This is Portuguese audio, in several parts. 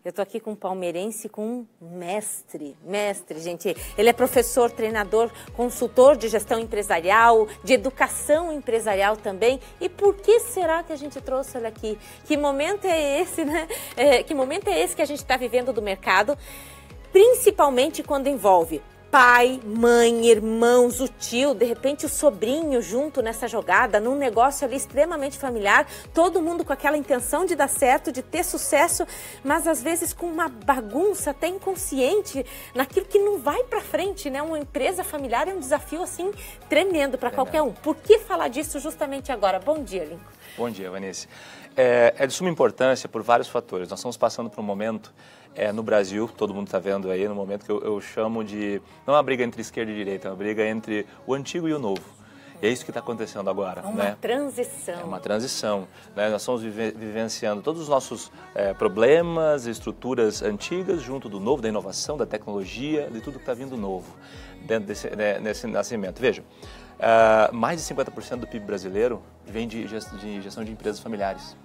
Eu estou aqui com um palmeirense, com um mestre, gente. Ele é professor, treinador, consultor de gestão empresarial, de educação empresarial também. E por que será que a gente trouxe ele aqui? Que momento é esse, né? Que momento é esse que a gente está vivendo do mercado? Principalmente quando envolve pai, mãe, irmãos, o tio, de repente o sobrinho junto nessa jogada, num negócio ali extremamente familiar, todo mundo com aquela intenção de dar certo, de ter sucesso, mas às vezes com uma bagunça até inconsciente naquilo que não vai para frente, né? Uma empresa familiar é um desafio assim tremendo para qualquer um. Por que falar disso justamente agora? Bom dia, Lincoln. Bom dia, Vanessa. É de suma importância por vários fatores. Nós estamos passando por um momento no Brasil, todo mundo está vendo aí, no momento que eu chamo de, não é uma briga entre esquerda e direita, é uma briga entre o antigo e o novo. E é isso que está acontecendo agora. É uma transição. É uma transição. Né? Nós estamos vivenciando todos os nossos problemas, estruturas antigas, junto do novo, da inovação, da tecnologia, de tudo que está vindo novo dentro nesse nascimento. Veja, mais de 50% do PIB brasileiro vem de gestão de empresas familiares.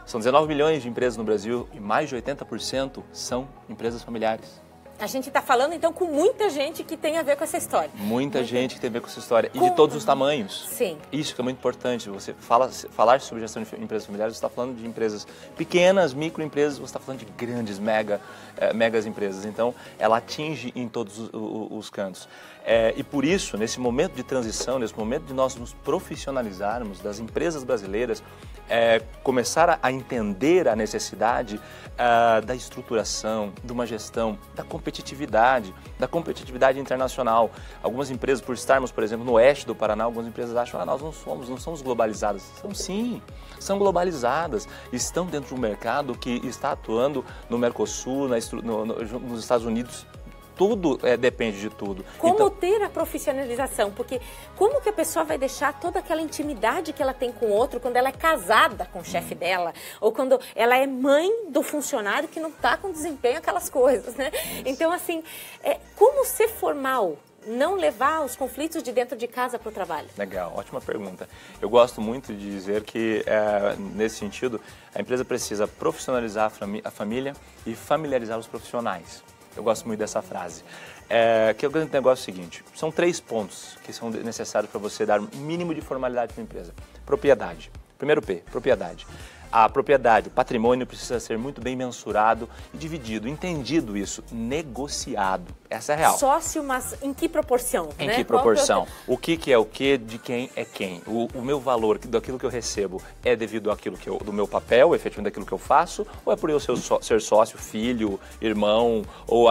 São 19 milhões de empresas no Brasil e mais de 80% são empresas familiares. A gente está falando, então, com muita gente que tem a ver com essa história. Muita gente que tem a ver com essa história. E de todos os tamanhos. Sim. Isso que é muito importante. Você falar sobre gestão de empresas familiares, você está falando de empresas pequenas, microempresas, você está falando de grandes, megas empresas. Então, ela atinge em todos os cantos. E por isso, nesse momento de transição, nesse momento de nós nos profissionalizarmos das empresas brasileiras, começar a entender a necessidade da estruturação, de uma gestão, da competitividade internacional. Algumas empresas, por estarmos, por exemplo, no oeste do Paraná, algumas empresas acham que nós não somos globalizadas. São sim, são globalizadas. Estão dentro de um mercado que está atuando no Mercosul, nos Estados Unidos. Tudo depende de tudo. Como então, ter a profissionalização? Porque como que a pessoa vai deixar toda aquela intimidade que ela tem com o outro quando ela é casada com o chefe dela? Ou quando ela é mãe do funcionário que não está com desempenho, aquelas coisas, né? Então, assim, como ser formal? Não levar os conflitos de dentro de casa para o trabalho? Legal, ótima pergunta. Eu gosto muito de dizer que, nesse sentido, a empresa precisa profissionalizar a família e familiarizar os profissionais. Eu gosto muito dessa frase. Que é o grande negócio seguinte, são 3 pontos que são necessários para você dar um mínimo de formalidade para a empresa. Propriedade. Primeiro P, propriedade. A propriedade, o patrimônio precisa ser muito bem mensurado e dividido, entendido isso, negociado. Essa é a real. Sócio, mas em que proporção? Em que proporção? O que é o que, de quem é quem? O meu valor, daquilo que eu recebo, é devido àquilo do meu papel, efetivamente daquilo que eu faço, ou é por eu ser sócio, filho, irmão, ou,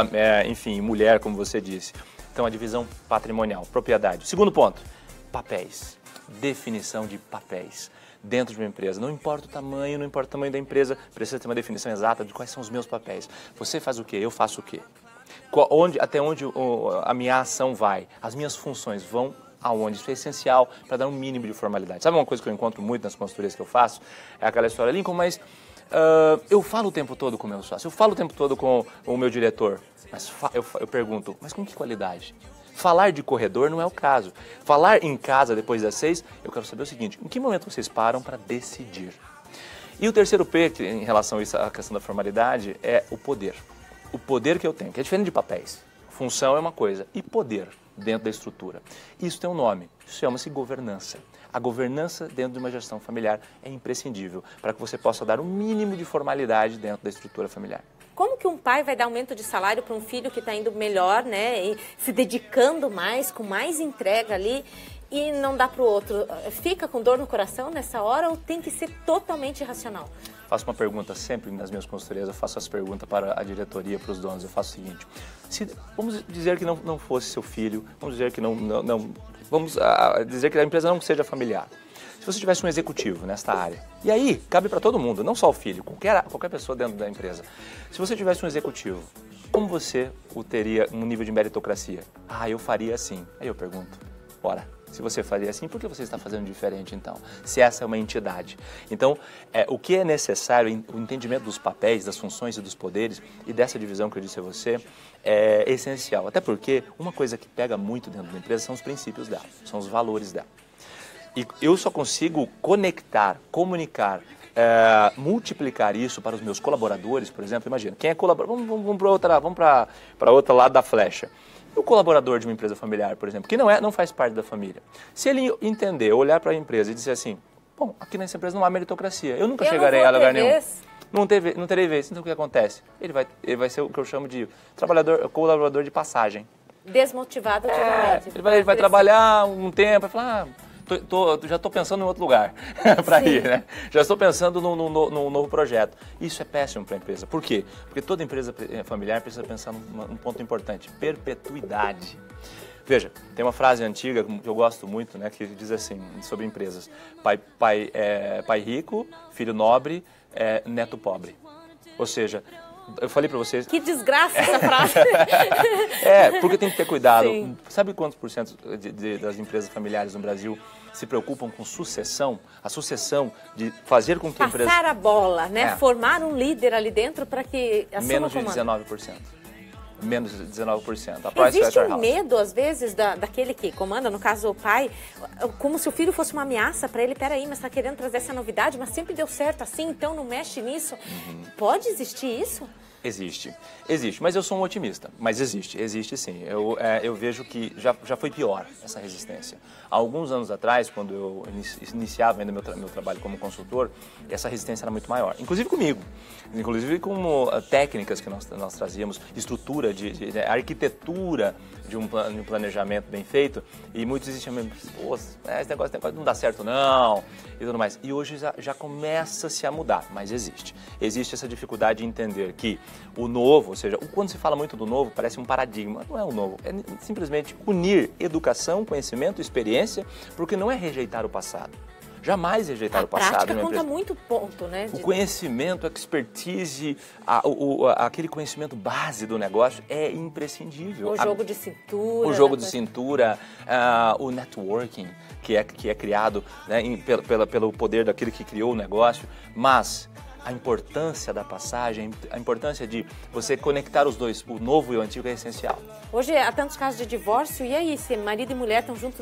enfim, mulher, como você disse. Então, a divisão patrimonial, propriedade. Segundo ponto, papéis. Definição de papéis dentro de uma empresa. Não importa o tamanho, não importa o tamanho da empresa, precisa ter uma definição exata de quais são os meus papéis. Você faz o quê? Eu faço o quê? Até onde a minha ação vai? As minhas funções vão aonde? Isso é essencial para dar um mínimo de formalidade. Sabe uma coisa que eu encontro muito nas consultorias que eu faço? É aquela história, Lincoln, mas eu falo o tempo todo com o meu sócio, eu falo o tempo todo com o meu diretor, mas eu pergunto, mas com que qualidade? Falar de corredor não é o caso. Falar em casa depois das 6, eu quero saber o seguinte, em que momento vocês param para decidir? E o terceiro P, que, em relação a isso, a questão da formalidade, é o poder. O poder que eu tenho, que é diferente de papéis. Função é uma coisa, e poder dentro da estrutura. Isso tem um nome, isso chama-se governança. A governança dentro de uma gestão familiar é imprescindível para que você possa dar um mínimo de formalidade dentro da estrutura familiar. Como que um pai vai dar aumento de salário para um filho que está indo melhor, né, e se dedicando mais, com mais entrega ali, e não dá para o outro? Fica com dor no coração nessa hora ou tem que ser totalmente racional? Faço uma pergunta sempre nas minhas consultorias, eu faço essa pergunta para a diretoria, para os donos, eu faço o seguinte, vamos dizer que não fosse seu filho, vamos dizer que vamos dizer que a empresa não seja familiar. Se você tivesse um executivo nesta área, e aí cabe para todo mundo, não só o filho, qualquer pessoa dentro da empresa. Se você tivesse um executivo, como você teria um nível de meritocracia? Eu faria assim. Aí eu pergunto, ora, se você faria assim, por que você está fazendo diferente então? Se essa é uma entidade. Então, o que é necessário, o entendimento dos papéis, das funções e dos poderes, e dessa divisão que eu disse a você, é essencial. Até porque uma coisa que pega muito dentro da empresa são os princípios dela, são os valores dela. E eu só consigo conectar, comunicar multiplicar isso para os meus colaboradores, por exemplo, imagina, quem é colaborador, vamos para outra lado da flecha. O colaborador de uma empresa familiar, por exemplo, que não faz parte da família, se ele entender, olhar para a empresa e dizer assim, bom, aqui nessa empresa não há meritocracia, eu nunca chegarei a lugar nenhum. Não terei vez. Então o que acontece? Ele vai ser o que eu chamo de colaborador de passagem. Desmotivado totalmente. Ele vai trabalhar um tempo, vai falar, já estou pensando em outro lugar para ir, né? Já estou pensando num novo projeto. Isso é péssimo para a empresa. Por quê? Porque toda empresa familiar precisa pensar num ponto importante, perpetuidade. Veja, tem uma frase antiga que eu gosto muito, né, que diz assim, sobre empresas. Pai rico, filho nobre, neto pobre. Ou seja, eu falei para vocês... Que desgraça essa frase! Porque tem que ter cuidado. Sim. Sabe quantos por cento das empresas familiares no Brasil se preocupam com sucessão? A sucessão de fazer com que a empresa... Passar a bola, né? Formar um líder ali dentro para que assuma menos de 19%. Menos de 19%. Existe um medo, às vezes, daquele que comanda, no caso o pai, como se o filho fosse uma ameaça para ele. Peraí, mas está querendo trazer essa novidade, mas sempre deu certo assim, então não mexe nisso. Pode existir isso? Existe, mas eu sou um otimista, mas existe sim. Eu vejo que já foi pior essa resistência. Há alguns anos atrás, quando eu iniciava ainda meu trabalho como consultor, essa resistência era muito maior, inclusive comigo, inclusive com técnicas que nós trazíamos, estrutura, de arquitetura de um planejamento bem feito, e muitos diziam mesmo, esse negócio não dá certo não, e tudo mais. E hoje já começa-se a mudar, mas existe essa dificuldade de entender que o novo, ou seja, quando se fala muito do novo, parece um paradigma. Não é o novo, é simplesmente unir educação, conhecimento, experiência, porque não é rejeitar o passado. Jamais rejeitar o passado. A prática conta muito ponto, né? O conhecimento, a expertise, aquele conhecimento base do negócio é imprescindível. O jogo de cintura. O jogo de cintura, o networking que é criado, né, pelo poder daquele que criou o negócio, mas... A importância da passagem, a importância de você conectar os dois, o novo e o antigo, é essencial. Hoje há tantos casos de divórcio, e aí, se marido e mulher estão juntos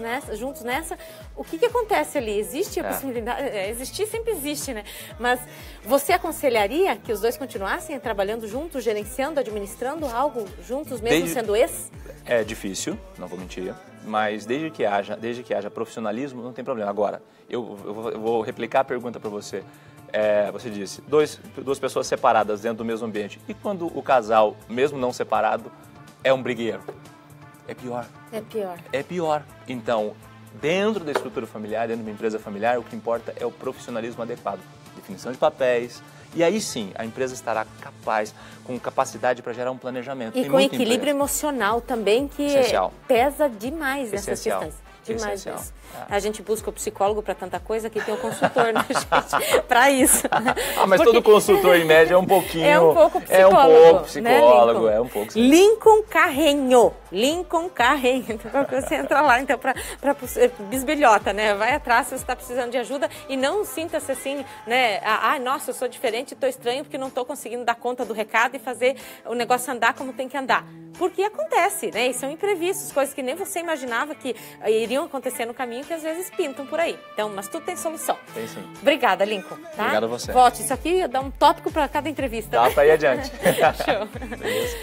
nessa, o que acontece ali? Existe a possibilidade? Existir sempre existe, né? Mas você aconselharia que os dois continuassem trabalhando juntos, gerenciando, administrando algo juntos, mesmo sendo ex? É difícil, não vou mentir, mas desde que haja profissionalismo, não tem problema. Agora, eu vou replicar a pergunta para você. Você disse, duas pessoas separadas dentro do mesmo ambiente. E quando o casal, mesmo não separado, é um brigueiro? É pior. É pior. É pior. Então, dentro da estrutura familiar, dentro de uma empresa familiar, o que importa é o profissionalismo adequado. Definição de papéis. E aí sim, a empresa estará com capacidade para gerar um planejamento. E com equilíbrio emocional também, que pesa demais nessas questões. Demais isso. A gente busca o psicólogo para tanta coisa, que tem o consultor, né, gente? Para isso. Mas todo consultor, em média, é um pouquinho... É um pouco psicólogo. É um pouco psicólogo, né, é um pouco... Lincoln Carrenho. Então, você entra lá, então, para bisbilhota, né? Vai atrás se você está precisando de ajuda e não sinta-se assim, né? Nossa, eu sou diferente, estou estranho porque não estou conseguindo dar conta do recado e fazer o negócio andar como tem que andar. Porque acontece, né? E são imprevistos, coisas que nem você imaginava que iriam acontecer no caminho, que às vezes pintam por aí. Então, mas tudo tem solução. Tem sim. Obrigada, Lincoln. Tá? Obrigado a você. Volte, isso aqui dá um tópico para cada entrevista. Dá para ir adiante. Show. Beleza.